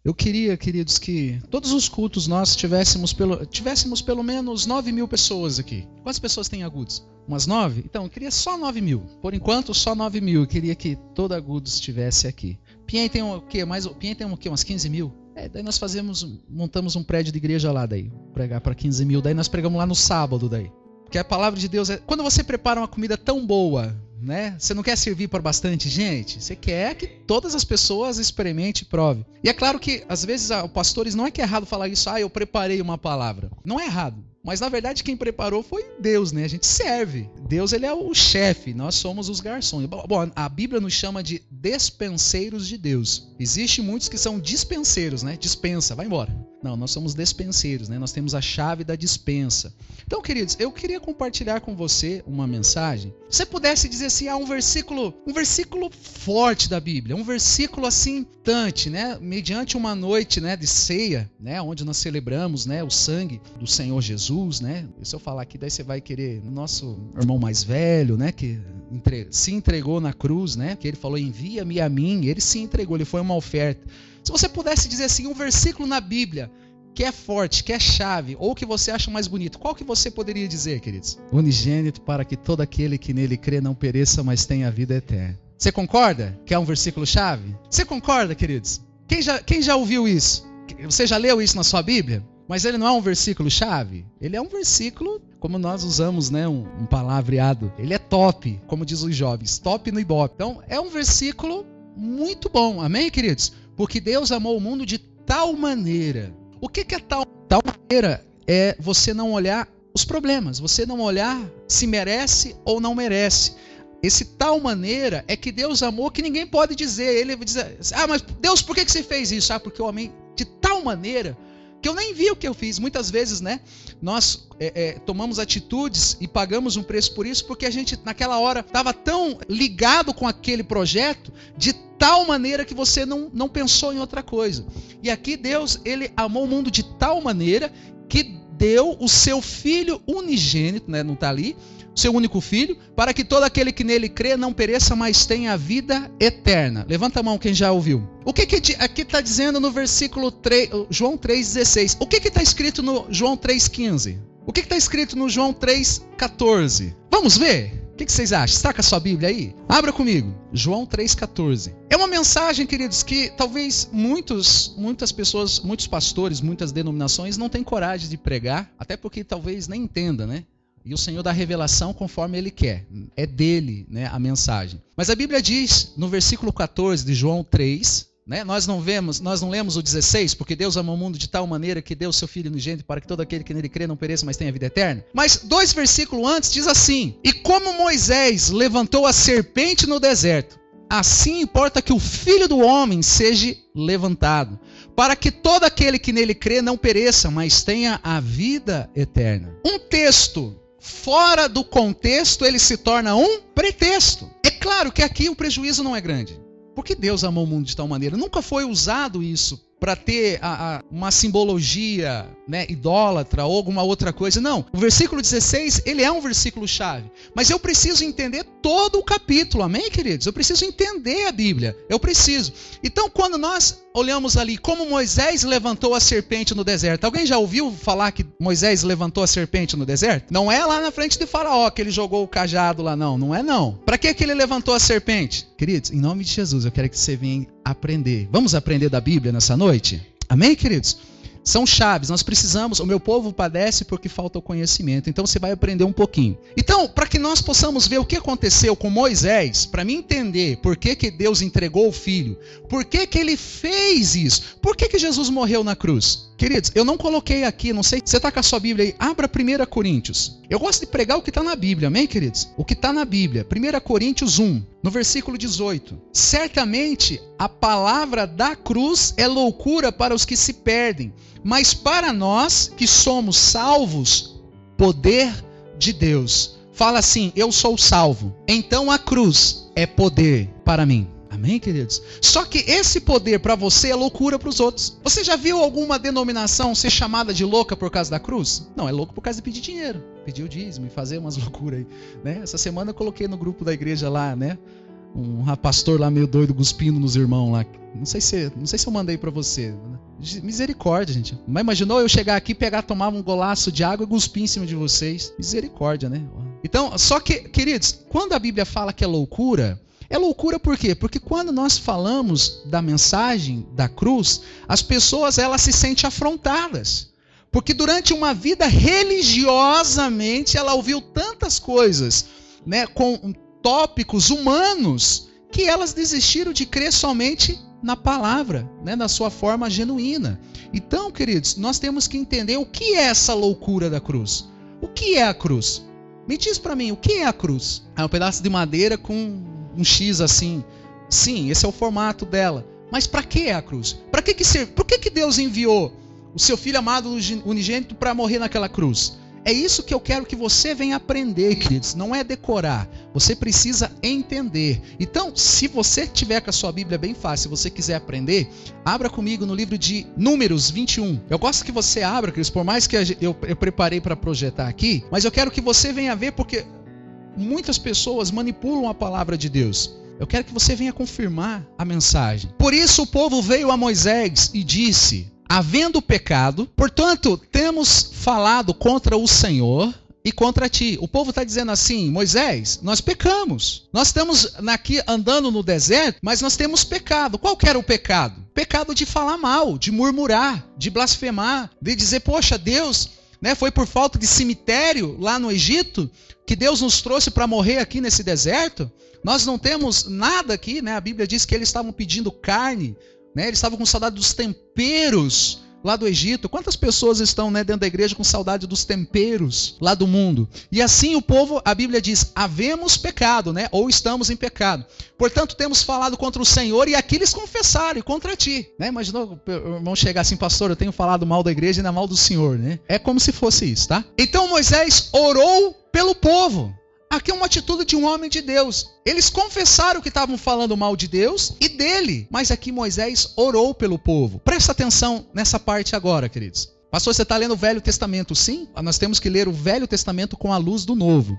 Eu queria, queridos, que todos os cultos nós tivéssemos pelo menos 9.000 pessoas aqui. Quantas pessoas tem Agudos? Umas 9? Então, eu queria só 9.000. Por enquanto, só 9.000. Eu queria que todo Agudos estivesse aqui. Pinhém tem o quê? Pinhém tem o quê? Umas 15.000? Daí nós montamos um prédio de igreja lá daí. Pregar para 15.000. Daí nós pregamos lá no sábado daí. Porque a palavra de Deus é... Quando você prepara uma comida tão boa, né? Você não quer servir para bastante gente? Você quer que todas as pessoas experimentem e provem. E é claro que, às vezes, pastores, não é que é errado falar isso. Eu preparei uma palavra. Não é errado. Mas, na verdade, quem preparou foi Deus, né? A gente serve. Deus, ele é o chefe. Nós somos os garçons. Bom, a Bíblia nos chama de despenseiros de Deus. Existem muitos que são dispenseiros, né? Dispensa, vai embora. Não, nós somos despenseiros, né? Nós temos a chave da dispensa. Então, queridos, eu queria compartilhar com você uma mensagem. Se você pudesse dizer assim, um versículo forte da Bíblia, um versículo assim, tante, né? Mediante uma noite, né, de ceia, né, onde nós celebramos, né, o sangue do Senhor Jesus, né? E se eu falar aqui, daí você vai querer o nosso irmão mais velho, né, que se entregou na cruz, né? Que ele falou, envia-me a mim. Ele se entregou, ele foi uma oferta. Se você pudesse dizer assim, um versículo na Bíblia que é forte, que é chave, ou que você acha mais bonito, qual que você poderia dizer, queridos? Unigênito, para que todo aquele que nele crê não pereça, mas tenha a vida eterna. Você concorda que é um versículo chave? Você concorda, queridos? Quem já ouviu isso? Você já leu isso na sua Bíblia? Mas ele não é um versículo chave? Ele é um versículo, como nós usamos, né, um palavreado. Ele é top, como diz os jovens, top no Ibope. Então, é um versículo muito bom, amém, queridos? Porque Deus amou o mundo de tal maneira. O que é tal maneira? É você não olhar os problemas, você não olhar se merece ou não merece. Esse tal maneira é que Deus amou que ninguém pode dizer. Ele vai dizer, mas Deus, por que você fez isso? Porque eu amei de tal maneira que eu nem vi o que eu fiz. Muitas vezes, né, nós tomamos atitudes e pagamos um preço por isso, porque a gente naquela hora estava tão ligado com aquele projeto, de tal maneira que você não pensou em outra coisa. E aqui Deus, ele amou o mundo de tal maneira que deu o seu Filho unigênito, né, não está ali, seu único filho, para que todo aquele que nele crê não pereça, mas tenha a vida eterna. Levanta a mão quem já ouviu. O que aqui está dizendo no versículo 3, João 3,16? O que está escrito no João 3,15? O que está escrito no João 3,14? Vamos ver? O que vocês acham? Está com a sua Bíblia aí? Abra comigo. João 3,14. É uma mensagem, queridos, que talvez muitas pessoas, muitos pastores, muitas denominações não têm coragem de pregar, até porque talvez nem entenda, né? E o Senhor dá revelação conforme Ele quer. É dele, né, a mensagem. Mas a Bíblia diz, no versículo 14 de João 3, né, nós não lemos o 16, porque Deus amou o mundo de tal maneira que deu o seu Filho unigênito para que todo aquele que nele crê não pereça, mas tenha vida eterna. Mas 2 versículos antes diz assim, e como Moisés levantou a serpente no deserto, assim importa que o Filho do Homem seja levantado, para que todo aquele que nele crê não pereça, mas tenha a vida eterna. Um texto fora do contexto, ele se torna um pretexto. É claro que aqui o prejuízo não é grande, porque Deus amou o mundo de tal maneira. Nunca foi usado isso para ter uma simbologia, né, idólatra ou alguma outra coisa. Não, o versículo 16, ele é um versículo chave. Mas eu preciso entender todo o capítulo, amém, queridos? Eu preciso entender a Bíblia, eu preciso. Então, quando nós olhamos ali como Moisés levantou a serpente no deserto, alguém já ouviu falar que Moisés levantou a serpente no deserto? Não é lá na frente de Faraó que ele jogou o cajado lá, não é não. Para que ele levantou a serpente? Queridos, em nome de Jesus, eu quero que você venha aprender. Vamos aprender da Bíblia nessa noite? Amém, queridos? São chaves, nós precisamos, o meu povo padece porque falta o conhecimento, então você vai aprender um pouquinho. Então, para que nós possamos ver o que aconteceu com Moisés, para mim entender por que Deus entregou o Filho, por que ele fez isso, por que Jesus morreu na cruz. Queridos, eu não coloquei aqui, não sei, você está com a sua Bíblia aí, abra 1 Coríntios. Eu gosto de pregar o que está na Bíblia, amém, queridos? O que está na Bíblia, 1 Coríntios 1, no versículo 18. Certamente a palavra da cruz é loucura para os que se perdem, mas para nós que somos salvos, poder de Deus. Fala assim, eu sou salvo. Então a cruz é poder para mim. Amém, queridos? Só que esse poder para você é loucura para os outros. Você já viu alguma denominação ser chamada de louca por causa da cruz? Não, é louco por causa de pedir dinheiro. Pedir o dízimo e fazer umas loucuras aí, né? Essa semana eu coloquei no grupo da igreja lá, né? Um pastor lá meio doido cuspindo nos irmãos lá. Não sei se eu mandei para você, né? Misericórdia, gente. Mas imaginou eu chegar aqui, tomar um golaço de água e cuspir em cima de vocês? Misericórdia, né? Então, só que, queridos, quando a Bíblia fala que é loucura por quê? Porque quando nós falamos da mensagem da cruz, as pessoas elas se sentem afrontadas. Porque durante uma vida religiosamente ela ouviu tantas coisas, né, com tópicos humanos, que elas desistiram de crer somente na palavra, né, na sua forma genuína. Então, queridos, nós temos que entender o que é essa loucura da cruz. O que é a cruz? Me diz para mim, o que é a cruz? É um pedaço de madeira com um X assim. Sim, esse é o formato dela. Mas para que é a cruz? Para que serve? Por que Deus enviou o seu Filho amado unigênito para morrer naquela cruz? É isso que eu quero que você venha aprender, queridos. Não é decorar. Você precisa entender. Então, se você tiver com a sua Bíblia bem fácil, se você quiser aprender, abra comigo no livro de Números 21. Eu gosto que você abra, queridos, por mais que eu preparei para projetar aqui, mas eu quero que você venha ver, porque muitas pessoas manipulam a palavra de Deus. Eu quero que você venha confirmar a mensagem. Por isso o povo veio a Moisés e disse: havendo pecado, portanto, temos falado contra o Senhor e contra ti. O povo está dizendo assim: Moisés, nós pecamos. Nós estamos aqui andando no deserto, mas nós temos pecado. Qual que era o pecado? Pecado de falar mal, de murmurar, de blasfemar, de dizer, poxa, Deus, né, foi por falta de cemitério lá no Egito que Deus nos trouxe para morrer aqui nesse deserto. Nós não temos nada aqui, né? A Bíblia diz que eles estavam pedindo carne, né? Eles estavam com saudade dos temperos lá do Egito. Quantas pessoas estão, né, dentro da igreja com saudade dos temperos lá do mundo? E assim o povo, a Bíblia diz, havemos pecado, né? Ou estamos em pecado. Portanto, temos falado contra o Senhor e aqui eles confessaram e contra ti. Né? Imaginou o irmão chegar assim, pastor, eu tenho falado mal da igreja e ainda mal do Senhor, né? É como se fosse isso, tá? Então Moisés orou pelo povo. Aqui é uma atitude de um homem de Deus. Eles confessaram que estavam falando mal de Deus e dele. Mas aqui Moisés orou pelo povo. Presta atenção nessa parte agora, queridos. Pastor, você está lendo o Velho Testamento? Sim, nós temos que ler o Velho Testamento com a luz do Novo.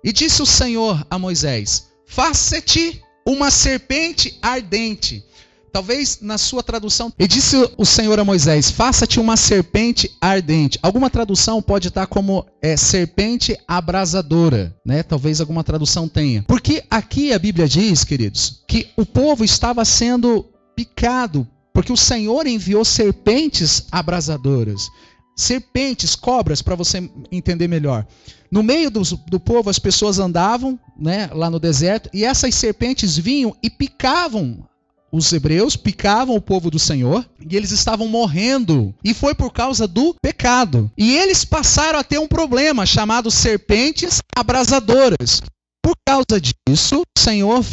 E disse o Senhor a Moisés: faça-te uma serpente ardente. Talvez na sua tradução, e disse o Senhor a Moisés: faça-te uma serpente ardente. Alguma tradução pode estar como serpente abrasadora, né? Talvez alguma tradução tenha. Porque aqui a Bíblia diz, queridos, que o povo estava sendo picado, porque o Senhor enviou serpentes abrasadoras. Serpentes, cobras, para você entender melhor. No meio do povo as pessoas andavam, né, lá no deserto, e essas serpentes vinham e picavam os hebreus, picavam o povo do Senhor, e eles estavam morrendo, e foi por causa do pecado. E eles passaram a ter um problema chamado serpentes abrasadoras. Por causa disso, o Senhor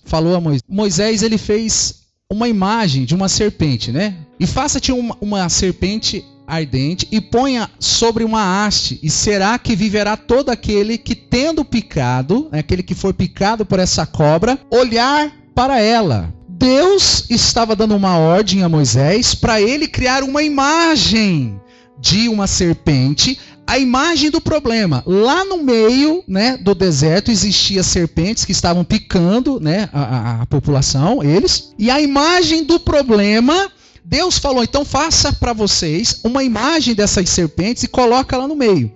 falou a Moisés, ele fez uma imagem de uma serpente, né? E faça-te uma serpente ardente e ponha sobre uma haste, e será que viverá todo aquele que, tendo picado, aquele que for picado por essa cobra, olhar para ela. Deus estava dando uma ordem a Moisés para ele criar uma imagem de uma serpente, a imagem do problema. Lá no meio, né, do deserto existiam serpentes que estavam picando, né, a população, eles, e a imagem do problema, Deus falou, então faça para vocês uma imagem dessas serpentes e coloca lá no meio.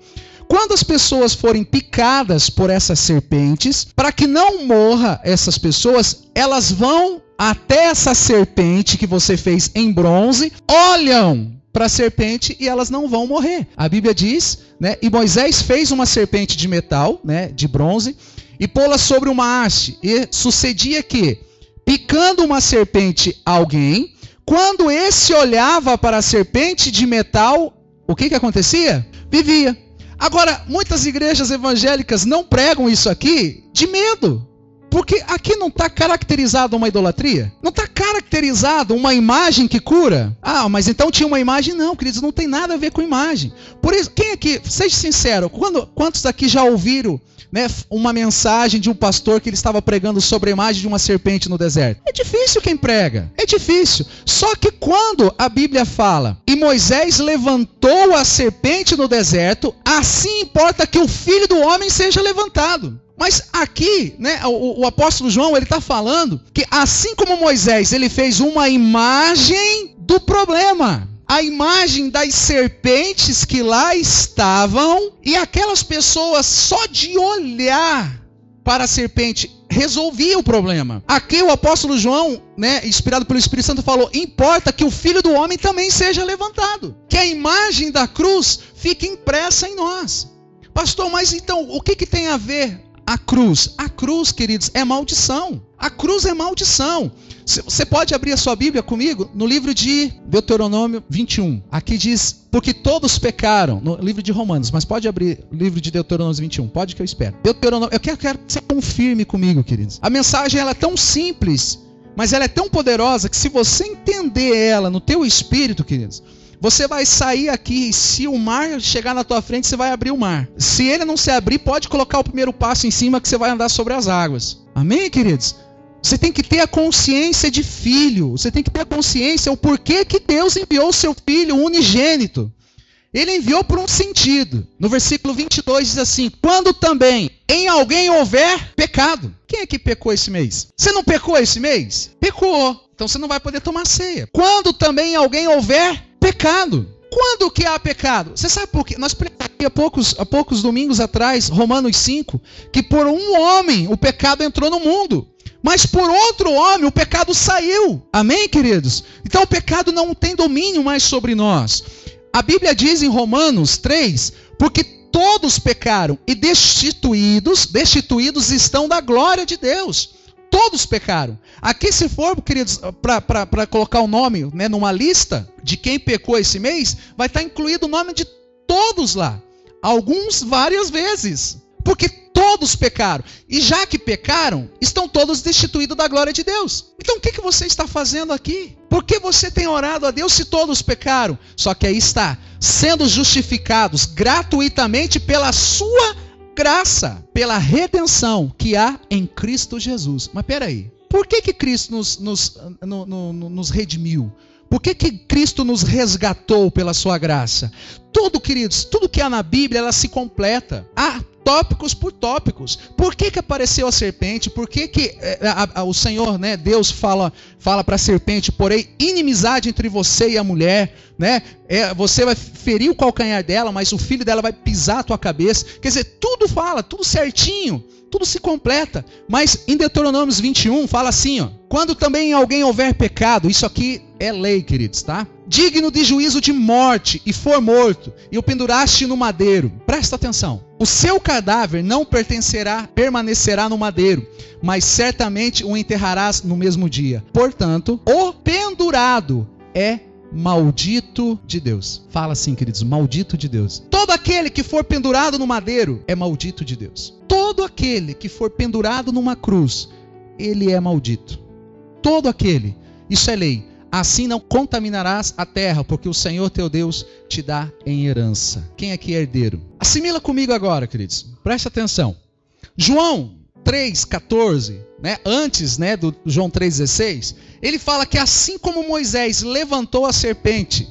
Quando as pessoas forem picadas por essas serpentes, para que não morra essas pessoas, elas vão até essa serpente que você fez em bronze, olham para a serpente e elas não vão morrer. A Bíblia diz, né, e Moisés fez uma serpente de metal, né, de bronze, e pô-la sobre uma haste. E sucedia que, picando uma serpente a alguém, quando esse olhava para a serpente de metal, o que acontecia? Vivia. Agora, muitas igrejas evangélicas não pregam isso aqui de medo. Porque aqui não está caracterizado uma idolatria? Não está caracterizado uma imagem que cura? Ah, mas então tinha uma imagem? Não, queridos, não tem nada a ver com imagem. Por isso, quem aqui, seja sincero, quantos aqui já ouviram, né, uma mensagem de um pastor que ele estava pregando sobre a imagem de uma serpente no deserto? É difícil quem prega, é difícil. Só que quando a Bíblia fala, e Moisés levantou a serpente no deserto, assim importa que o Filho do Homem seja levantado. Mas aqui, né, o apóstolo João, ele está falando que assim como Moisés ele fez uma imagem do problema. A imagem das serpentes que lá estavam, e aquelas pessoas só de olhar para a serpente resolvia o problema. Aqui o apóstolo João, inspirado pelo Espírito Santo, falou: importa que o Filho do Homem também seja levantado, que a imagem da cruz fique impressa em nós. Pastor, mas então o que tem a ver a cruz? A cruz, queridos, é maldição. A cruz é maldição. Você pode abrir a sua Bíblia comigo no livro de Deuteronômio 21. Aqui diz: porque todos pecaram. No livro de Romanos, mas pode abrir o livro de Deuteronômio 21. Pode, que eu espero. Deuteronômio, eu quero que você confirme comigo, queridos. A mensagem ela é tão simples, mas ela é tão poderosa que se você entender ela no teu espírito, queridos, você vai sair aqui, se o mar chegar na tua frente, você vai abrir o mar. Se ele não se abrir, pode colocar o primeiro passo em cima que você vai andar sobre as águas. Amém, queridos? Você tem que ter a consciência de filho. Você tem que ter a consciência o porquê que Deus enviou o seu filho unigênito. Ele enviou por um sentido. No versículo 22 diz assim: quando também em alguém houver pecado. Quem é que pecou esse mês? Você não pecou esse mês? Pecou. Então você não vai poder tomar ceia. Quando também em alguém houver pecado. Quando que há pecado? Você sabe por quê? Nós pregamos há poucos domingos atrás, Romanos 5, que por um homem o pecado entrou no mundo. Mas por outro homem o pecado saiu. Amém, queridos? Então o pecado não tem domínio mais sobre nós. A Bíblia diz em Romanos 3, porque todos pecaram e destituídos estão da glória de Deus. Todos pecaram. Aqui, se for, queridos, para colocar o nome numa lista de quem pecou esse mês, vai estar incluído o nome de todos lá. Alguns várias vezes. Porque todos pecaram. E já que pecaram, estão todos destituídos da glória de Deus. Então o que você está fazendo aqui? Por que você tem orado a Deus se todos pecaram? Só que aí está, sendo justificados gratuitamente pela sua graça, pela redenção que há em Cristo Jesus. Mas peraí, por que Cristo nos redimiu? Por que Cristo nos resgatou pela sua graça? Tudo, queridos, tudo que há na Bíblia, ela se completa. Há tópicos por tópicos. Por que apareceu a serpente? Por que o Senhor, Deus fala para a serpente: porém, inimizade entre você e a mulher, você vai ferir o calcanhar dela, mas o filho dela vai pisar a tua cabeça. Quer dizer, tudo fala, tudo certinho, tudo se completa. Mas em Deuteronômio 21 fala assim, quando também em alguém houver pecado, isso aqui é lei, queridos, tá? Digno de juízo de morte, e for morto, e o penduraste no madeiro. Presta atenção. O seu cadáver não permanecerá no madeiro, mas certamente o enterrarás no mesmo dia. Portanto, o pendurado é maldito de Deus. Fala assim, queridos, maldito de Deus. Todo aquele que for pendurado no madeiro é maldito de Deus. Todo aquele que for pendurado numa cruz, ele é maldito. Todo aquele. Isso é lei. Assim não contaminarás a terra, porque o Senhor teu Deus te dá em herança. Quem aqui é herdeiro? Assimila comigo agora, queridos. Presta atenção. João 3,14, antes do João 3,16, ele fala que assim como Moisés levantou a serpente,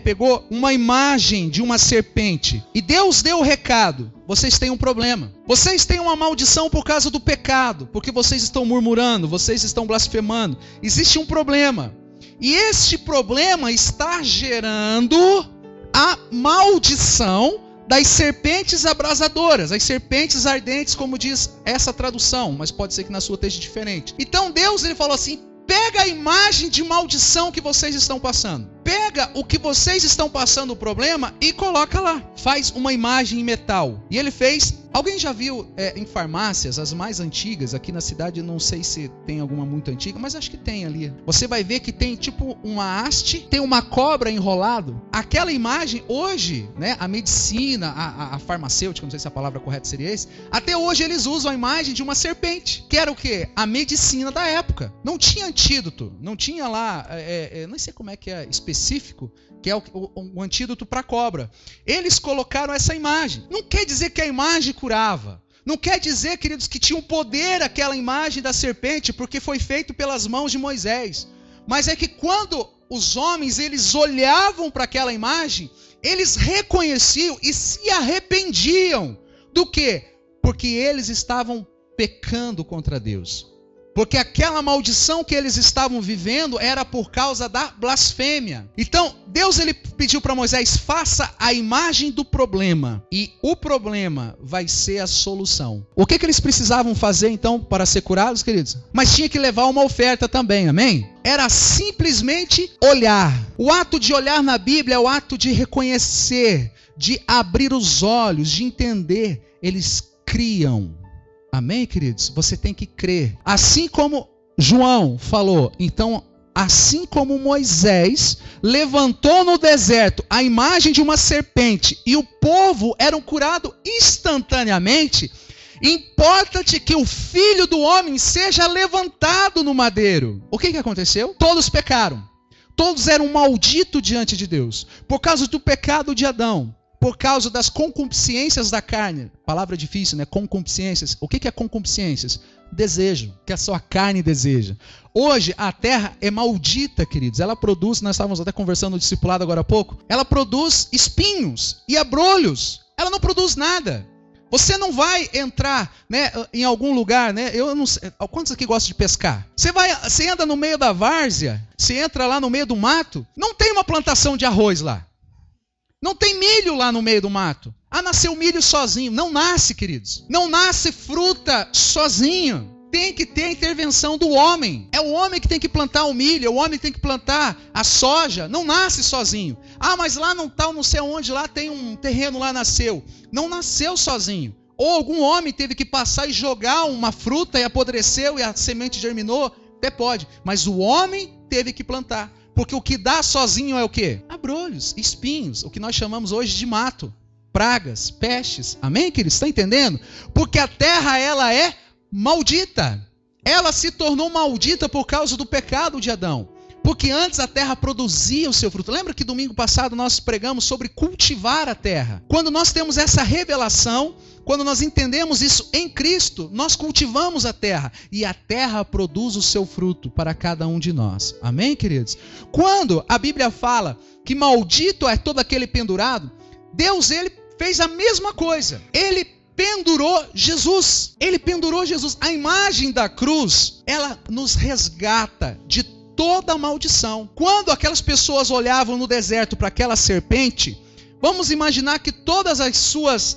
pegou uma imagem de uma serpente, e Deus deu o recado: vocês têm um problema. Vocês têm uma maldição por causa do pecado, porque vocês estão murmurando, vocês estão blasfemando. Existe um problema. E este problema está gerando a maldição das serpentes abrasadoras, as serpentes ardentes, como diz essa tradução, mas pode ser que na sua esteja diferente. Então Deus, ele falou assim: pega a imagem de maldição que vocês estão passando. Pega o que vocês estão passando, o problema, e coloca lá. Faz uma imagem em metal. E ele fez... Alguém já viu em farmácias, as mais antigas, aqui na cidade, não sei se tem alguma muito antiga, mas acho que tem ali. Você vai ver que tem tipo uma haste, tem uma cobra enrolado. Aquela imagem, hoje, a medicina, a farmacêutica, não sei se a palavra correta seria esse, até hoje eles usam a imagem de uma serpente, que era o quê? A medicina da época. Não tinha antídoto, não tinha lá, não sei como é que é específico, que é o antídoto para a cobra. Eles colocaram essa imagem. Não quer dizer que a imagem curava. Não quer dizer, queridos, que tinha um poder aquela imagem da serpente, porque foi feito pelas mãos de Moisés. Mas é que quando os homens eles olhavam para aquela imagem, eles reconheciam e se arrependiam. Do quê? Porque eles estavam pecando contra Deus. Porque aquela maldição que eles estavam vivendo era por causa da blasfêmia. Então, Deus ele pediu para Moisés, faça a imagem do problema. E o problema vai ser a solução. O que eles precisavam fazer então para ser curados, queridos? Mas tinha que levar uma oferta também, amém? Era simplesmente olhar. O ato de olhar na Bíblia é o ato de reconhecer, de abrir os olhos, de entender. Eles criam. Amém, queridos? Você tem que crer. Assim como João falou, então, assim como Moisés levantou no deserto a imagem de uma serpente e o povo era curado instantaneamente, importa-te que o Filho do Homem seja levantado no madeiro. O que aconteceu? Todos pecaram. Todos eram malditos diante de Deus. Por causa do pecado de Adão. Por causa das concupiscências da carne. Palavra difícil, né? Concupiscências. O que é concupiscências? Desejo, que a sua carne deseja. Hoje a terra é maldita, queridos. Ela produz, nós estávamos até conversando no discipulado agora há pouco, ela produz espinhos e abrolhos. Ela não produz nada. Você não vai entrar, né, em algum lugar, né? Eu não sei, quantos aqui gostam de pescar? Você anda no meio da várzea, você entra lá no meio do mato, não tem uma plantação de arroz lá. Não tem milho lá no meio do mato. Ah, nasceu milho sozinho. Não nasce, queridos. Não nasce fruta sozinho. Tem que ter a intervenção do homem. É o homem que tem que plantar o milho, é o homem que tem que plantar a soja. Não nasce sozinho. Ah, mas lá não sei onde, lá tem um terreno, lá nasceu. Não nasceu sozinho. Ou algum homem teve que passar e jogar uma fruta e apodreceu e a semente germinou. Até pode. Mas o homem teve que plantar. Porque o que dá sozinho é o quê? Abrolhos, espinhos, o que nós chamamos hoje de mato, pragas, pestes. Amém, queridos? Está entendendo? Porque a terra, ela é maldita. Ela se tornou maldita por causa do pecado de Adão. Porque antes a terra produzia o seu fruto. Lembra que domingo passado nós pregamos sobre cultivar a terra? Quando nós temos essa revelação, quando nós entendemos isso em Cristo, nós cultivamos a terra. E a terra produz o seu fruto para cada um de nós. Amém, queridos? Quando a Bíblia fala que maldito é todo aquele pendurado, Deus, ele fez a mesma coisa. Ele pendurou Jesus. Ele pendurou Jesus. A imagem da cruz, ela nos resgata de toda a maldição. Quando aquelas pessoas olhavam no deserto para aquela serpente, vamos imaginar que todas as suas,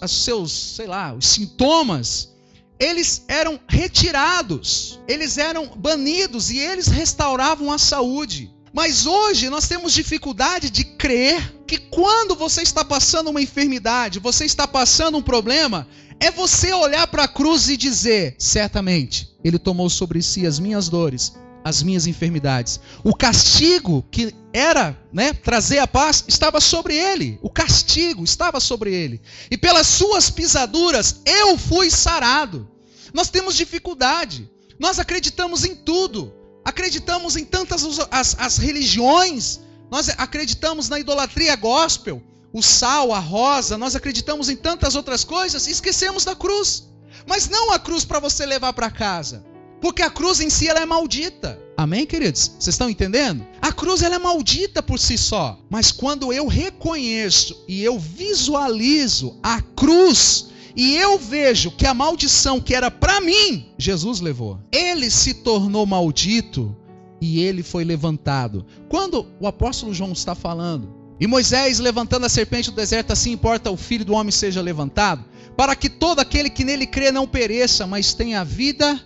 seus, sei lá, os sintomas, eles eram retirados, eles eram banidos e eles restauravam a saúde. Mas hoje nós temos dificuldade de crer que quando você está passando uma enfermidade, você está passando um problema, é você olhar para a cruz e dizer, certamente, Ele tomou sobre si as minhas dores, as minhas enfermidades. O castigo que era, né, trazer a paz, estava sobre ele. O castigo estava sobre ele. E pelas suas pisaduras, eu fui sarado. Nós temos dificuldade. Nós acreditamos em tudo. Acreditamos em tantas as religiões. Nós acreditamos na idolatria gospel, o sal, a rosa. Nós acreditamos em tantas outras coisas e esquecemos da cruz. Mas não a cruz para você levar para casa. Porque a cruz em si ela é maldita. Amém, queridos? Vocês estão entendendo? A cruz ela é maldita por si só. Mas quando eu reconheço e eu visualizo a cruz e eu vejo que a maldição que era para mim, Jesus levou. Ele se tornou maldito e ele foi levantado. Quando o apóstolo João está falando, e Moisés levantando a serpente do deserto, assim importa o Filho do Homem seja levantado, para que todo aquele que nele crê não pereça, mas tenha vida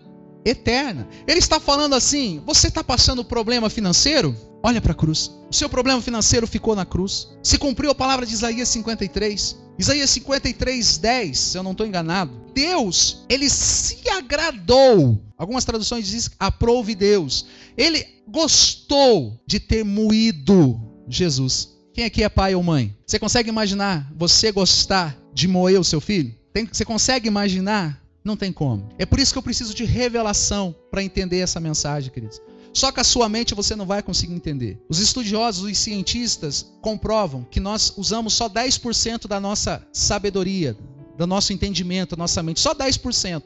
eterna. Ele está falando assim, você está passando problema financeiro? Olha para a cruz. O seu problema financeiro ficou na cruz. Se cumpriu a palavra de Isaías 53. Isaías 53, 10, se eu não estou enganado. Deus, ele se agradou. Algumas traduções dizem, aprove Deus. Ele gostou de ter moído Jesus. Quem aqui é pai ou mãe? Você consegue imaginar você gostar de moer o seu filho? Você consegue imaginar? Não tem como. É por isso que eu preciso de revelação para entender essa mensagem, queridos. Só que a sua mente você não vai conseguir entender. Os estudiosos, os cientistas comprovam que nós usamos só 10% da nossa sabedoria, do nosso entendimento, da nossa mente. Só 10%.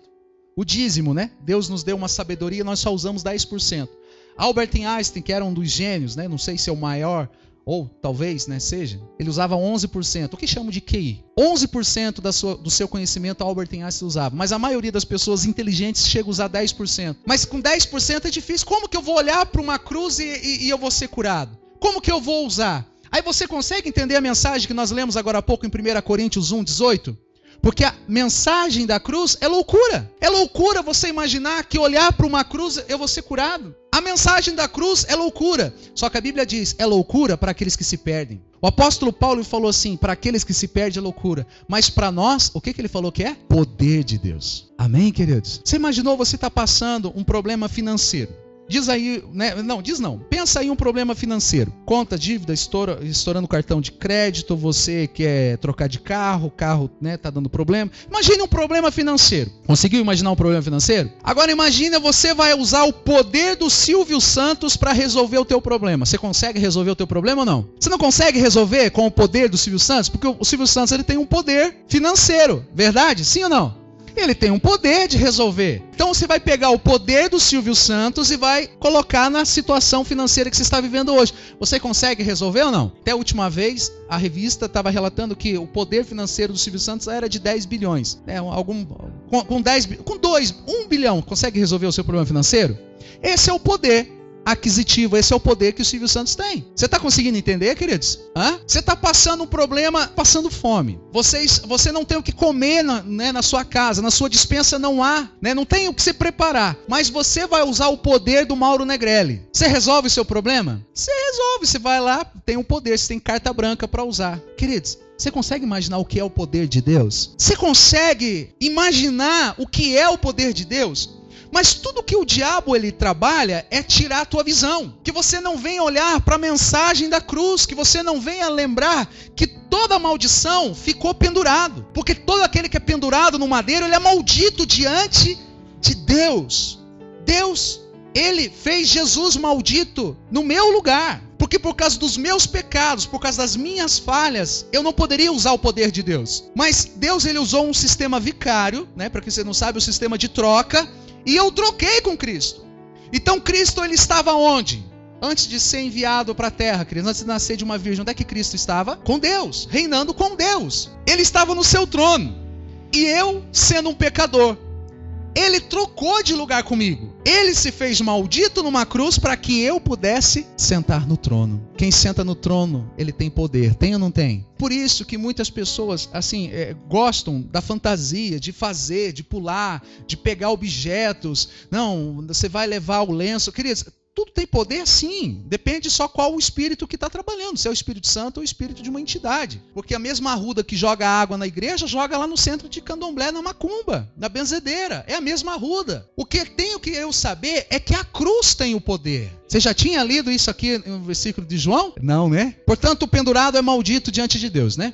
O dízimo, né? Deus nos deu uma sabedoria, nós só usamos 10%. Albert Einstein, que era um dos gênios, né? Não sei se é o maior ou talvez, né, seja, ele usava 11%, o que chamam de QI. 11% do seu conhecimento Albert Einstein usava, mas a maioria das pessoas inteligentes chega a usar 10%. Mas com 10% é difícil. Como que eu vou olhar para uma cruz e eu vou ser curado? Como que eu vou usar? Aí você consegue entender a mensagem que nós lemos agora há pouco em 1 Coríntios 1:18? Porque a mensagem da cruz é loucura. É loucura você imaginar que olhar para uma cruz eu vou ser curado. A mensagem da cruz é loucura. Só que a Bíblia diz, é loucura para aqueles que se perdem. O apóstolo Paulo falou assim, para aqueles que se perdem é loucura. Mas para nós, o que ele falou que é? Poder de Deus. Amém, queridos? Você imaginou você estar passando um problema financeiro? Diz aí, né? Não, diz não. Pensa aí um problema financeiro. Conta, dívida, estourando cartão de crédito, você quer trocar de carro, o carro, né, tá dando problema. Imagine um problema financeiro. Conseguiu imaginar um problema financeiro? Agora imagina você vai usar o poder do Silvio Santos para resolver o teu problema. Você consegue resolver o teu problema ou não? Você não consegue resolver com o poder do Silvio Santos? Porque o Silvio Santos ele tem um poder financeiro. Verdade? Sim ou não? Ele tem um poder de resolver. Então você vai pegar o poder do Silvio Santos e vai colocar na situação financeira que você está vivendo hoje. Você consegue resolver ou não? Até a última vez, a revista estava relatando que o poder financeiro do Silvio Santos era de 10 bilhões. Com 1 bilhão, consegue resolver o seu problema financeiro? Esse é o poder aquisitivo, esse é o poder que o Silvio Santos tem. Você está conseguindo entender, queridos? Você está passando um problema, passando fome. Você não tem o que comer na sua casa, na sua despensa não há, né? Não tem o que se preparar. Mas você vai usar o poder do Mauro Negrelli. Você resolve o seu problema? Você resolve, você vai lá, tem um poder, você tem carta branca para usar. Queridos, você consegue imaginar o que é o poder de Deus? Você consegue imaginar o que é o poder de Deus? Mas tudo que o diabo ele trabalha é tirar a tua visão. Que você não venha olhar para a mensagem da cruz. Que você não venha lembrar que toda maldição ficou pendurado. Porque todo aquele que é pendurado no madeiro, ele é maldito diante de Deus. Deus, ele fez Jesus maldito no meu lugar. Porque por causa dos meus pecados, por causa das minhas falhas, eu não poderia usar o poder de Deus. Mas Deus ele usou um sistema vicário, né? Para quem você não sabe, o sistema de troca. E eu troquei com Cristo. Então Cristo ele estava onde? Antes de ser enviado para a terra, queridos, antes de nascer de uma virgem, onde é que Cristo estava? Com Deus, reinando com Deus. Ele estava no seu trono. E eu, sendo um pecador, ele trocou de lugar comigo. Ele se fez maldito numa cruz para que eu pudesse sentar no trono. Quem senta no trono, ele tem poder. Tem ou não tem? Por isso que muitas pessoas assim gostam da fantasia de fazer, de pular, de pegar objetos. Não, você vai levar o lenço. Queridos, tudo tem poder sim, depende só qual o espírito que está trabalhando, se é o Espírito Santo ou o espírito de uma entidade. Porque a mesma arruda que joga água na igreja, joga lá no centro de candomblé, na macumba, na benzedeira, é a mesma arruda. O que tenho que eu saber é que a cruz tem o poder. Você já tinha lido isso aqui no versículo de João? Não, né? Portanto, o pendurado é maldito diante de Deus, né?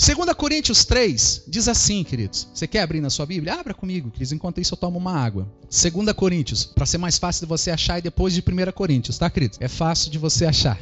2 Coríntios 3 diz assim, queridos. Você quer abrir na sua Bíblia? Abra comigo, queridos. Enquanto isso eu tomo uma água. 2 Coríntios, para ser mais fácil de você achar e depois de 1 Coríntios, tá, queridos? É fácil de você achar.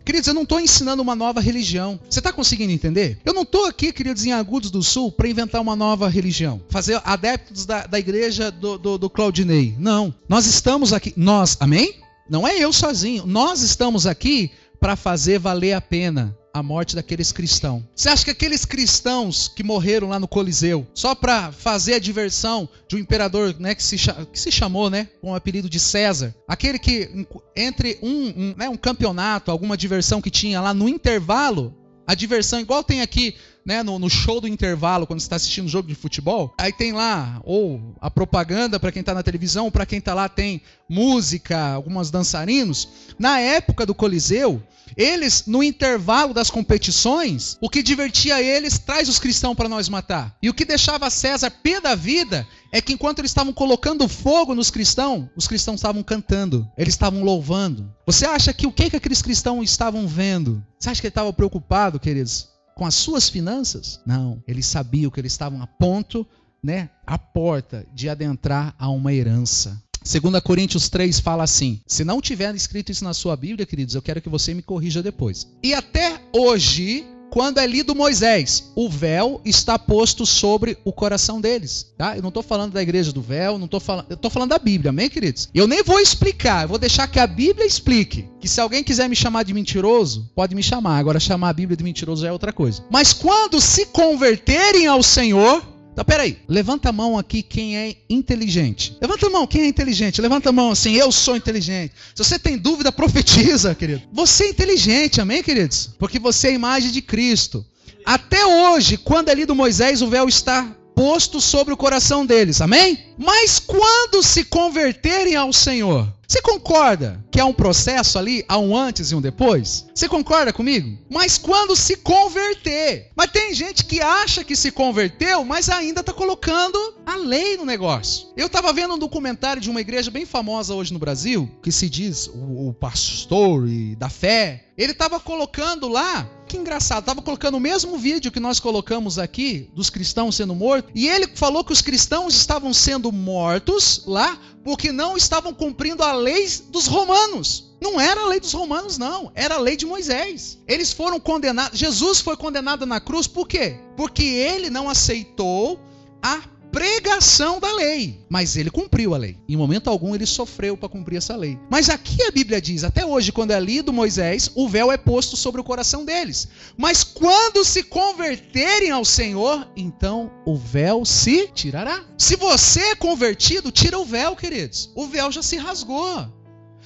Queridos, eu não estou ensinando uma nova religião. Você está conseguindo entender? Eu não estou aqui, queridos, em Agudos do Sul para inventar uma nova religião. Fazer adeptos da igreja do Claudinei. Não. Nós estamos aqui. Nós, amém? Não é eu sozinho. Nós estamos aqui para fazer valer a pena a morte daqueles cristãos. Você acha que aqueles cristãos que morreram lá no Coliseu, só para fazer a diversão de um imperador, né, que se chamou, né, com o apelido de César, aquele que entre um campeonato, alguma diversão que tinha lá no intervalo, a diversão igual tem aqui, né, no show do intervalo, quando você está assistindo um jogo de futebol, aí tem lá ou a propaganda para quem está na televisão, ou para quem está lá tem música, alguns dançarinos. Na época do Coliseu, eles, no intervalo das competições, o que divertia eles, traz os cristãos para nós matar. E o que deixava César pé da vida é que enquanto eles estavam colocando fogo nos cristãos, os cristãos estavam cantando, eles estavam louvando. Você acha que o que aqueles cristãos estavam vendo? Você acha que ele estava preocupado, queridos, com as suas finanças? Não, eles sabiam que eles estavam a ponto, né, à porta de adentrar a uma herança. 2 Coríntios 3 fala assim, se não tiver escrito isso na sua Bíblia, queridos, eu quero que você me corrija depois. E até hoje, quando é lido Moisés, o véu está posto sobre o coração deles. Tá? Eu não estou falando da igreja do véu, eu estou falando da Bíblia, amém, queridos? Eu nem vou explicar, eu vou deixar que a Bíblia explique. Que se alguém quiser me chamar de mentiroso, pode me chamar. Agora, chamar a Bíblia de mentiroso é outra coisa. Mas quando se converterem ao Senhor... Então, peraí, levanta a mão aqui quem é inteligente. Levanta a mão, quem é inteligente? Levanta a mão assim, eu sou inteligente. Se você tem dúvida, profetiza, querido. Você é inteligente, amém, queridos? Porque você é a imagem de Cristo. Até hoje, quando é lido Moisés, o véu está posto sobre o coração deles, amém? Mas quando se converterem ao Senhor, você concorda que há um processo ali, há um antes e um depois? Você concorda comigo? Mas quando se converter. Mas tem gente que acha que se converteu, mas ainda está colocando a lei no negócio. Eu estava vendo um documentário de uma igreja bem famosa hoje no Brasil, que se diz o pastor e da fé. Ele estava colocando lá, que engraçado, estava colocando o mesmo vídeo que nós colocamos aqui, dos cristãos sendo mortos, e ele falou que os cristãos estavam sendo mortos lá, porque não estavam cumprindo a lei dos romanos. Não era a lei dos romanos, não. Era a lei de Moisés. Eles foram condenados. Jesus foi condenado na cruz por quê? Porque ele não aceitou a pregação da lei. Mas ele cumpriu a lei. Em momento algum ele sofreu para cumprir essa lei. Mas aqui a Bíblia diz, até hoje, quando é lido Moisés, o véu é posto sobre o coração deles. Mas quando se converterem ao Senhor, então o véu se tirará. Se você é convertido, tira o véu, queridos. O véu já se rasgou.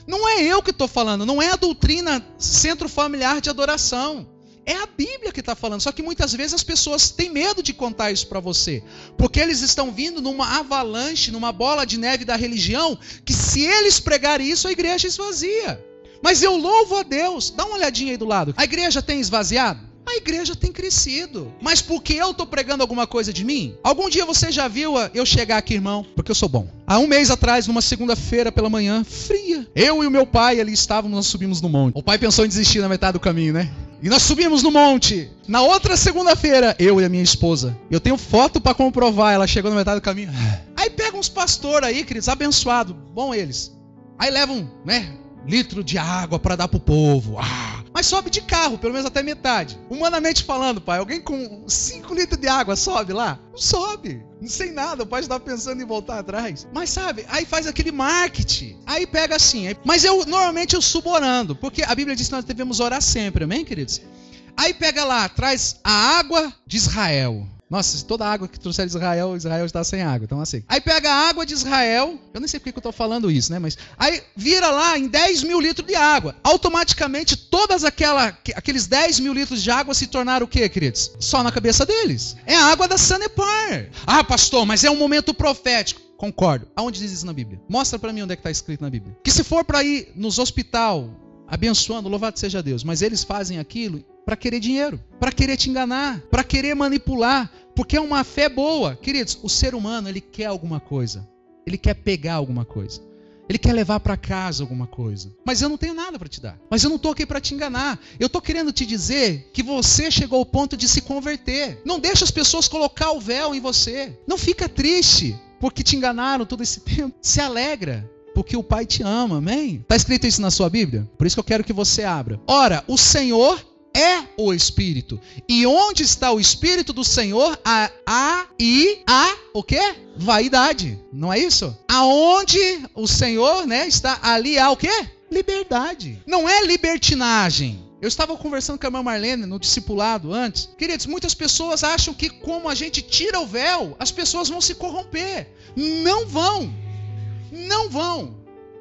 Não é eu que estou falando, não é a doutrina Centro Familiar de Adoração. É a Bíblia que está falando. Só que muitas vezes as pessoas têm medo de contar isso para você. Porque eles estão vindo numa avalanche, numa bola de neve da religião, que se eles pregarem isso, a igreja esvazia. Mas eu louvo a Deus. Dá uma olhadinha aí do lado. A igreja tem esvaziado? A igreja tem crescido. Mas porque eu estou pregando alguma coisa de mim? Algum dia você já viu eu chegar aqui, irmão? Porque eu sou bom. Há um mês atrás, numa segunda-feira pela manhã, fria. Eu e o meu pai ali estávamos, nós subimos no monte. O pai pensou em desistir na metade do caminho, né? E nós subimos no monte. Na outra segunda-feira, eu e a minha esposa. Eu tenho foto para comprovar. Ela chegou na metade do caminho. Aí pega uns pastores aí, queridos, abençoados. Bom eles. Aí levam, litro de água para dar pro povo. Mas sobe de carro, pelo menos até metade. Humanamente falando, pai, alguém com 5 litros de água sobe lá? Não sobe. Não sei nada, o pai estava pensando em voltar atrás. Mas sabe, aí faz aquele marketing. Aí pega assim. Mas normalmente eu subo orando, porque a Bíblia diz que nós devemos orar sempre, amém, queridos? Aí pega lá, traz a água de Israel. Nossa, se toda a água que trouxer de Israel, Israel está sem água, então assim. Aí pega a água de Israel, eu nem sei porque que eu estou falando isso, né? Mas aí vira lá em 10 mil litros de água. Automaticamente, todas aqueles 10 mil litros de água se tornaram o quê, queridos? Só na cabeça deles. É a água da Sanepar. Ah, pastor, mas é um momento profético. Concordo. Aonde diz isso na Bíblia? Mostra para mim onde é que está escrito na Bíblia. Que se for para ir nos hospital, abençoando, louvado seja Deus, mas eles fazem aquilo para querer dinheiro, para querer te enganar, para querer manipular, porque é uma fé boa. Queridos, o ser humano, ele quer alguma coisa, ele quer pegar alguma coisa, ele quer levar para casa alguma coisa, mas eu não tenho nada para te dar, mas eu não estou aqui para te enganar, eu estou querendo te dizer que você chegou ao ponto de se converter. Não deixa as pessoas colocar o véu em você, não fica triste porque te enganaram todo esse tempo, se alegra, porque o Pai te ama, amém? Está escrito isso na sua Bíblia? Por isso que eu quero que você abra. Ora, o Senhor é o Espírito. E onde está o Espírito do Senhor, o quê? Vaidade. Não é isso? Aonde o Senhor, está, ali há o quê? Liberdade. Não é libertinagem. Eu estava conversando com a irmã Marlene no discipulado antes. Queridos, muitas pessoas acham que como a gente tira o véu, as pessoas vão se corromper. Não vão. Não vão.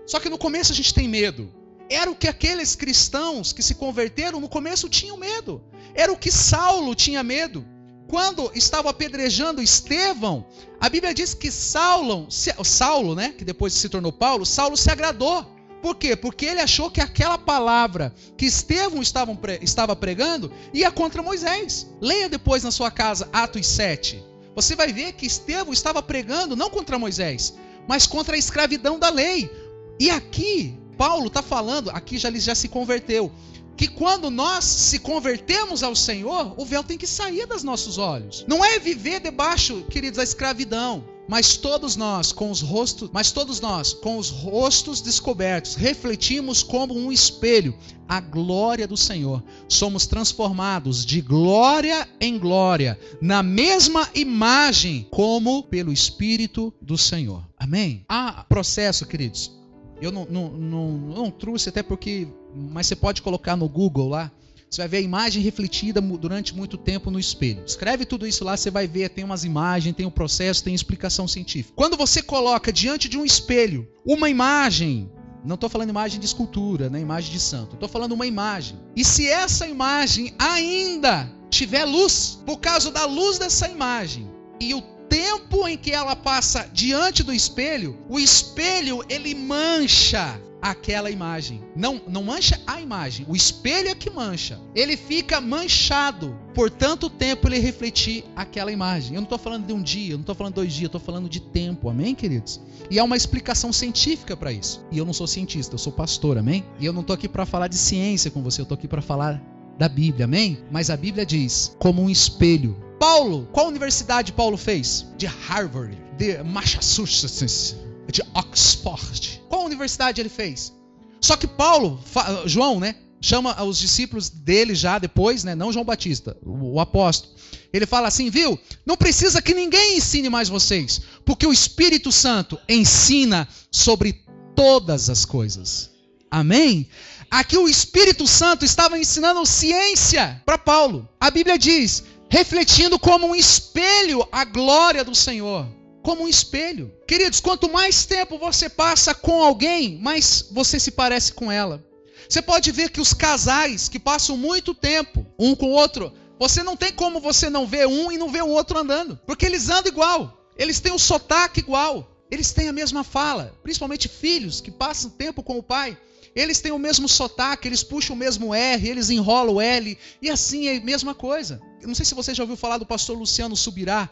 Só que no começo a gente tem medo. Era o que aqueles cristãos que se converteram no começo tinham medo. Era o que Saulo tinha medo. Quando estava apedrejando Estevão, a Bíblia diz que Saulo, que depois se tornou Paulo, Saulo se agradou. Por quê? Porque ele achou que aquela palavra que Estevão estava pregando ia contra Moisés. Leia depois na sua casa Atos 7. Você vai ver que Estevão estava pregando não contra Moisés, mas contra a escravidão da lei. E aqui, Paulo está falando, aqui ele já se converteu, que quando nós se convertemos ao Senhor, o véu tem que sair dos nossos olhos. Não é viver debaixo, queridos, da escravidão. Mas todos nós, com os rostos descobertos, refletimos como um espelho a glória do Senhor. Somos transformados de glória em glória, na mesma imagem, como pelo Espírito do Senhor. Amém? Há processo, queridos. Eu não trouxe até porque, mas você pode colocar no Google lá. Você vai ver a imagem refletida durante muito tempo no espelho. Escreve tudo isso lá, você vai ver, tem umas imagens, tem um processo, tem explicação científica. Quando você coloca diante de um espelho uma imagem, não estou falando imagem de escultura, né, imagem de santo, estou falando uma imagem. E se essa imagem ainda tiver luz, por causa da luz dessa imagem, e o tempo em que ela passa diante do espelho, o espelho ele mancha aquela imagem. Não mancha a imagem, o espelho é que mancha. Ele fica manchado por tanto tempo ele refletir aquela imagem. Eu não estou falando de um dia, eu não estou falando de 2 dias, eu estou falando de tempo, amém, queridos? E há uma explicação científica para isso. E eu não sou cientista, eu sou pastor, amém? E eu não estou aqui para falar de ciência com você, eu estou aqui para falar da Bíblia, amém? Mas a Bíblia diz, como um espelho. Paulo, qual universidade Paulo fez? De Harvard, de Massachusetts, de Oxford. Qual universidade ele fez? Só que Paulo, João, né, chama os discípulos dele já depois, né, não João Batista, o apóstolo. Ele fala assim, viu? Não precisa que ninguém ensine mais vocês, porque o Espírito Santo ensina sobre todas as coisas. Amém? Aqui o Espírito Santo estava ensinando ciência para Paulo. A Bíblia diz, refletindo como um espelho a glória do Senhor. Como um espelho. Queridos, quanto mais tempo você passa com alguém, mais você se parece com ela. Você pode ver que os casais que passam muito tempo um com o outro, você não tem como você não ver um e não ver o outro andando. Porque eles andam igual. Eles têm um sotaque igual. Eles têm a mesma fala. Principalmente filhos que passam tempo com o pai. Eles têm o mesmo sotaque, eles puxam o mesmo R, eles enrolam o L. E assim é a mesma coisa. Eu não sei se você já ouviu falar do pastor Luciano Subirá.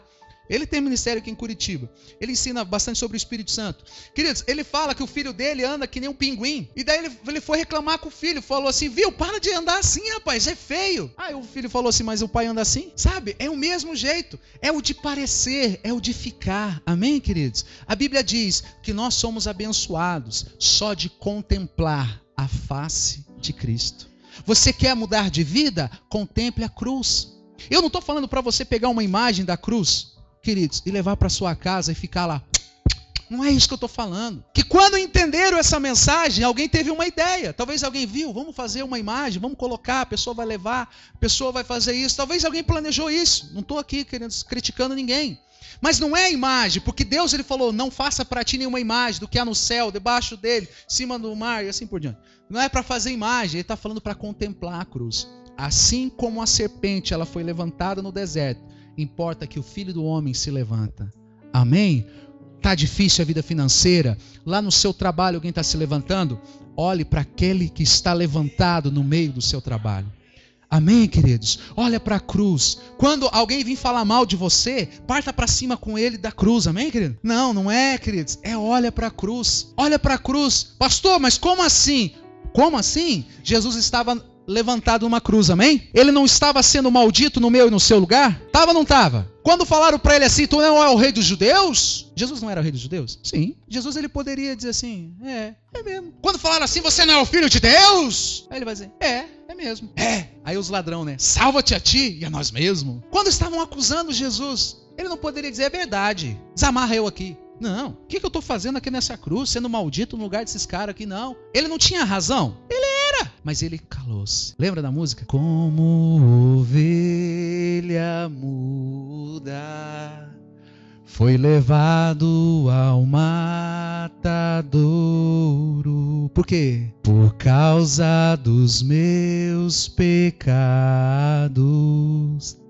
Ele tem ministério aqui em Curitiba. Ele ensina bastante sobre o Espírito Santo. Queridos, ele fala que o filho dele anda que nem um pinguim. E daí ele foi reclamar com o filho. Falou assim, viu, para de andar assim, rapaz, é feio. Aí o filho falou assim, mas o pai anda assim? Sabe, é o mesmo jeito. É o de parecer, é o de ficar. Amém, queridos? A Bíblia diz que nós somos abençoados só de contemplar a face de Cristo. Você quer mudar de vida? Contemple a cruz. Eu não estou falando para você pegar uma imagem da cruz, queridos, e levar para sua casa e ficar lá. Não é isso que eu estou falando. Que quando entenderam essa mensagem, alguém teve uma ideia. Talvez alguém viu, vamos fazer uma imagem, vamos colocar, a pessoa vai levar, a pessoa vai fazer isso. Talvez alguém planejou isso. Não estou aqui criticando ninguém. Mas não é imagem, porque Deus ele falou, não faça para ti nenhuma imagem do que há no céu, debaixo dele, em cima do mar e assim por diante. Não é para fazer imagem, ele está falando para contemplar a cruz. Assim como a serpente ela foi levantada no deserto, importa que o Filho do Homem se levanta. Amém? Está difícil a vida financeira? Lá no seu trabalho alguém está se levantando? Olhe para aquele que está levantado no meio do seu trabalho. Amém, queridos? Olha para a cruz. Quando alguém vir falar mal de você, parta para cima com ele da cruz. Amém, querido? Não é, queridos. É olha para a cruz. Olha para a cruz. Pastor, mas como assim? Como assim? Jesus estava levantado numa cruz, amém? Ele não estava sendo maldito no meu e no seu lugar? Estava ou não estava? Quando falaram para ele assim, tu não é o rei dos judeus? Jesus não era o rei dos judeus? Sim. Jesus ele poderia dizer assim, é mesmo. Quando falaram assim, você não é o filho de Deus? Aí ele vai dizer, é mesmo. Aí os ladrão, né? Salva-te a ti e a nós mesmos. Quando estavam acusando Jesus, ele não poderia dizer, é verdade. Desamarra eu aqui. Não, o que eu estou fazendo aqui nessa cruz, sendo maldito no lugar desses caras aqui? Não. Ele não tinha razão? Ele era. Mas ele calou-se. Lembra da música? Como ovelha muda, foi levado ao matadouro. Por quê? Por causa dos meus pecados.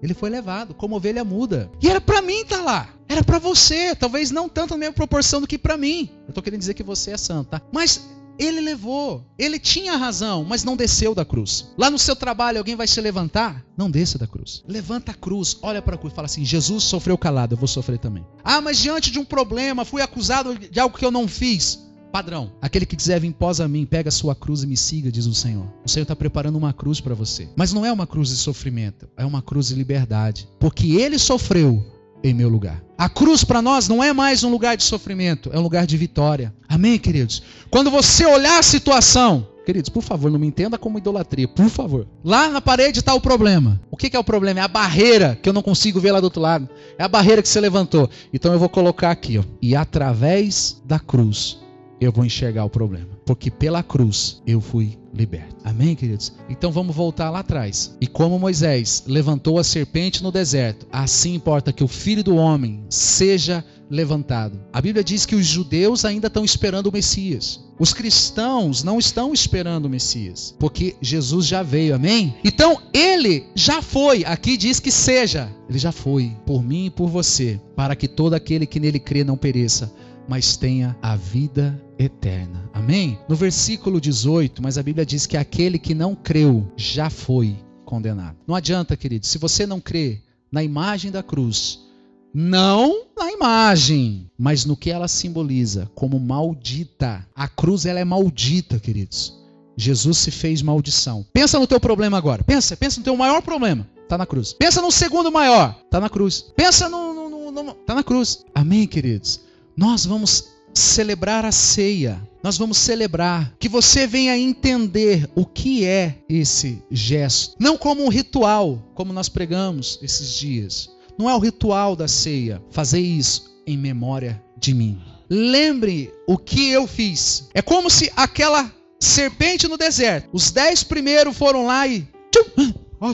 Ele foi levado como ovelha muda. E era para mim estar lá. Era para você. Talvez não tanto na mesma proporção do que para mim. Eu estou querendo dizer que você é santo, tá? Mas ele levou. Ele tinha razão, mas não desceu da cruz. Lá no seu trabalho alguém vai se levantar? Não desça da cruz. Levanta a cruz, olha para a cruz e fala assim, Jesus sofreu calado, eu vou sofrer também. Ah, mas diante de um problema, fui acusado de algo que eu não fiz. Padrão, aquele que quiser vir pós a mim, pega a sua cruz e me siga, diz o Senhor. O Senhor está preparando uma cruz para você. Mas não é uma cruz de sofrimento, é uma cruz de liberdade. Porque ele sofreu em meu lugar. A cruz para nós não é mais um lugar de sofrimento, é um lugar de vitória. Amém, queridos? Quando você olhar a situação, queridos, por favor, não me entenda como idolatria, por favor. Lá na parede está o problema. O que é o problema? É a barreira que eu não consigo ver lá do outro lado. É a barreira que você levantou. Então eu vou colocar aqui, ó. E através da cruz eu vou enxergar o problema. Porque pela cruz eu fui liberto. Amém, queridos? Então vamos voltar lá atrás. E como Moisés levantou a serpente no deserto, assim importa que o Filho do Homem seja levantado. A Bíblia diz que os judeus ainda estão esperando o Messias. Os cristãos não estão esperando o Messias, porque Jesus já veio, amém? Então ele já foi, aqui diz que seja. Ele já foi, por mim e por você, para que todo aquele que nele crê não pereça, mas tenha a vida eterna. Amém? No versículo 18, mas a Bíblia diz que aquele que não creu já foi condenado. Não adianta, querido, se você não crê na imagem da cruz, não na imagem, mas no que ela simboliza, como maldita. A cruz, ela é maldita, queridos. Jesus se fez maldição. Pensa no teu problema agora. Pensa no teu maior problema. Está na cruz. Pensa no segundo maior. Está na cruz. Pensa está na cruz. Amém, queridos? Nós vamos celebrar a ceia. Nós vamos celebrar. Que você venha entender o que é esse gesto. Não como um ritual, como nós pregamos esses dias. Não é o ritual da ceia. Fazer isso em memória de mim. Lembre o que eu fiz. É como se aquela serpente no deserto. Os 10 primeiros foram lá e...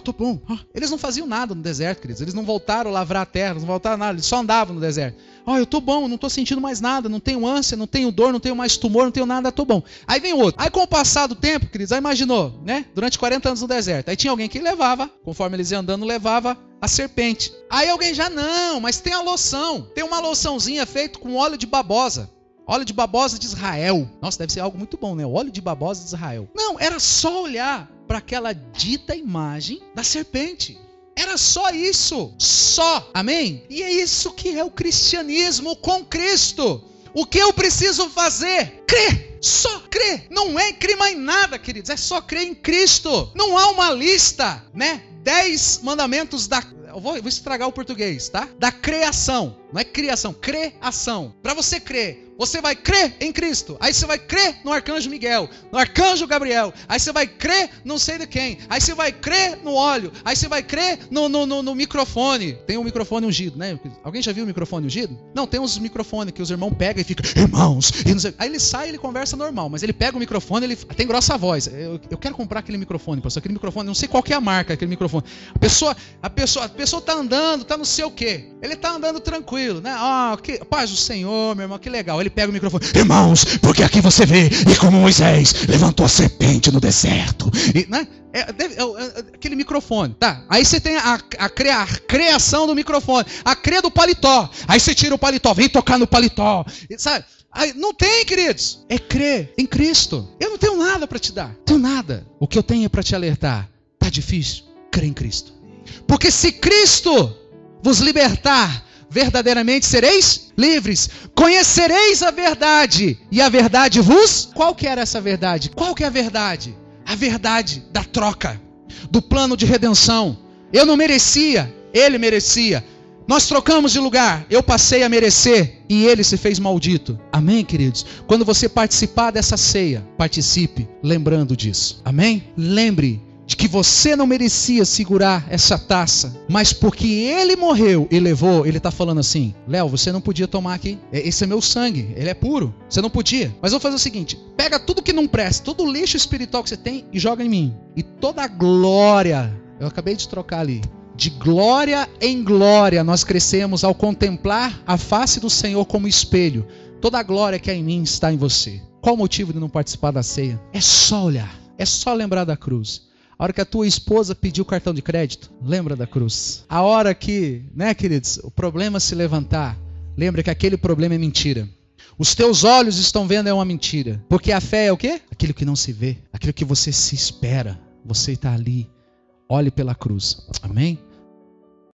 tô bom. Eles não faziam nada no deserto, queridos. Eles não voltaram a lavrar a terra, não voltaram nada. Eles só andavam no deserto. Eu tô bom, não tô sentindo mais nada. Não tenho ânsia, não tenho dor, não tenho mais tumor, não tenho nada, tô bom. Aí vem outro. Aí com o passar do tempo, queridos, aí imaginou, né? Durante 40 anos no deserto. Aí tinha alguém que levava, conforme eles iam andando, levava a serpente. Aí alguém já, não, mas tem a loção. Tem uma loçãozinha feita com óleo de babosa. Óleo de babosa de Israel. Nossa, deve ser algo muito bom, né? Óleo de babosa de Israel. Não, era só olhar para aquela dita imagem da serpente. Era só isso. Só. Amém? E é isso que é o cristianismo com Cristo. O que eu preciso fazer? Crer. Só crer. Não é crer mais nada, queridos. É só crer em Cristo. Não há uma lista, né? 10 mandamentos da... Eu vou estragar o português, tá? Da criação. Não é criação, criação. Para você crer, você vai crer em Cristo. Aí você vai crer no arcanjo Miguel, no arcanjo Gabriel. Aí você vai crer não sei de quem. Aí você vai crer no óleo. Aí você vai crer no microfone. Tem um microfone ungido, né? Alguém já viu o microfone ungido? Não, tem uns microfones que os irmãos pegam e ficam, irmãos. E não sei. Aí ele sai e ele conversa normal. Mas ele pega o microfone, ele tem grossa voz. Eu quero comprar aquele microfone, pastor. Aquele microfone, não sei qual que é a marca daquele microfone. A pessoa tá andando, tá não sei o quê. Ele tá andando tranquilo, né? Paz do Senhor, meu irmão, que legal. Ele pega o microfone. Irmãos, porque aqui você vê, e como Moisés levantou a serpente no deserto. E, né? Aquele microfone, tá? Aí você tem a criação do microfone, a cria do paletó. Aí você tira o paletó, vem tocar no paletó. Sabe? Aí, não tem, queridos. É crer em Cristo. Eu não tenho nada para te dar. Não tenho nada. O que eu tenho é para te alertar. Tá difícil? Crê em Cristo. Porque se Cristo vos libertar, verdadeiramente sereis livres. Conhecereis a verdade, e a verdade vos... Qual que era essa verdade? Qual que é a verdade? A verdade da troca, do plano de redenção. Eu não merecia, ele merecia. Nós trocamos de lugar, eu passei a merecer e ele se fez maldito. Amém, queridos? Quando você participar dessa ceia, participe lembrando disso. Amém? Lembre de que você não merecia segurar essa taça, mas porque ele morreu e levou, ele está falando assim, Léo, você não podia tomar aqui, esse é meu sangue, ele é puro, você não podia. Mas vou fazer o seguinte, pega tudo que não presta, todo o lixo espiritual que você tem e joga em mim. E toda a glória, eu acabei de trocar ali, de glória em glória nós crescemos ao contemplar a face do Senhor como espelho. Toda a glória que há em mim está em você. Qual o motivo de não participar da ceia? É só olhar, é só lembrar da cruz. A hora que a tua esposa pediu cartão de crédito, lembra da cruz. A hora que, né, queridos, o problema se levantar, lembra que aquele problema é mentira. Os teus olhos estão vendo é uma mentira. Porque a fé é o quê? Aquilo que não se vê, aquilo que você se espera. Você está ali, olhe pela cruz. Amém?